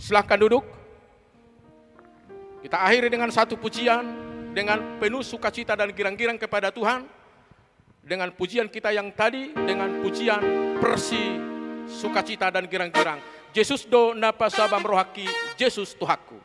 Silahkan duduk. Kita akhiri dengan satu pujian, dengan penuh sukacita dan girang-girang kepada Tuhan. Dengan pujian kita yang tadi, dengan pujian bersih, sukacita dan girang-girang. Yesus do napa sabam rohaki, Yesus Tuhaku.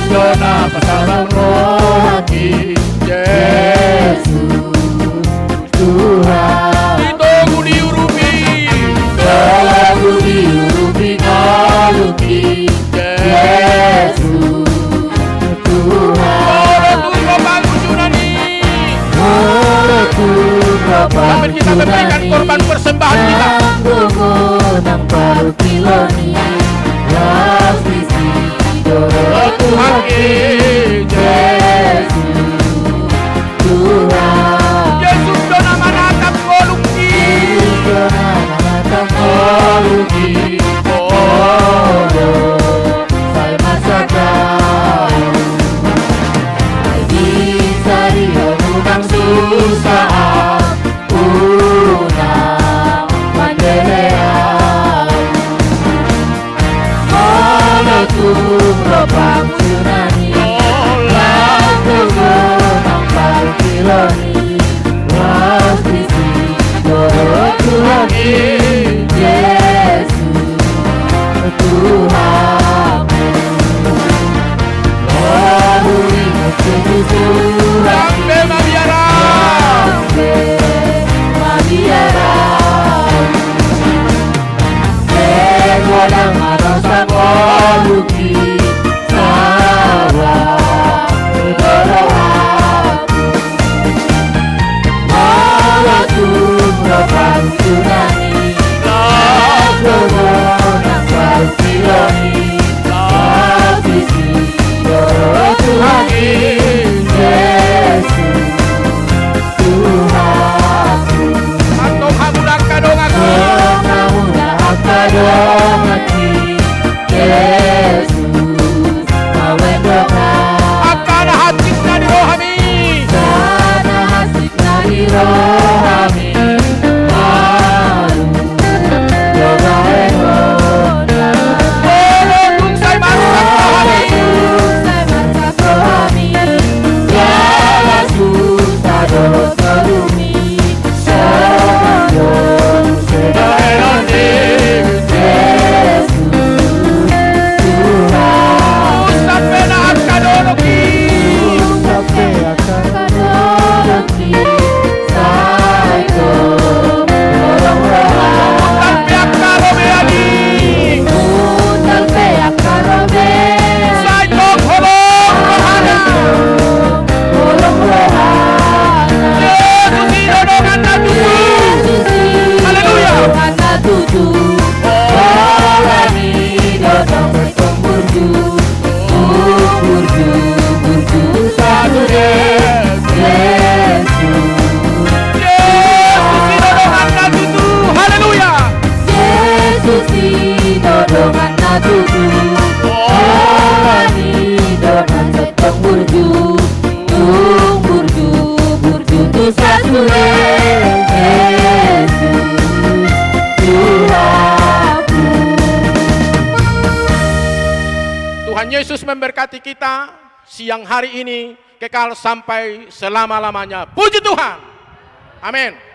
Dona pasabang rohaki, Yesus Tuhan. Ditunggu diurupi, Tunggu diurupi ngaluki, Yesus Tuhan. Sampai kita memberikan korban persembahan kita. Nang paru kiloni, Tuhan Yesus Tuhan. Yesus dona manatap koluki, Manatap koluki, saya masakan. Di sariyo unang susah, unang mandelean. Malakum robang tsunami, lakukan nang kiloni, wasisi doro Tuhan Yesus Tuhan. Lahuri kesusuran, sampai mabiara, mabiara. Godang marosa koluki, sawa dorohaku. Malakum robang tsunami, lakukan nang kiloni, wasisi doro Tuhan Yesus Tuhanku. atau hamudak kadong aku. Mudah akadong hati, Yesus mawendoka. Akan hati dari rohani, Sana hasik dari rohami, malu yoga engona. tolong saya masak rohani. Saya masak rohami, Yala susah dolos kalumi, Semandong sedaerani, Yesus Tuhan. Sampai naat kadoloki, Sampai akan kadoloki, saiko orang rohani. sampai akal romeani, Mutal peak karobe, saya kolong rohana. kolong rohana. Yesus hidodongan natuku. Haleluya. Karena tujuh orang ini datang bertumburju, burju satu Yesus. Yesus hidodongan natuku. Haleluya. Yesus didodongan natuku, orang ini datang bertumburju, burju tu satu Yesus Tuhanku. Tuhan Yesus memberkati kita siang hari ini kekal sampai selama-lamanya. Puji Tuhan. Amin.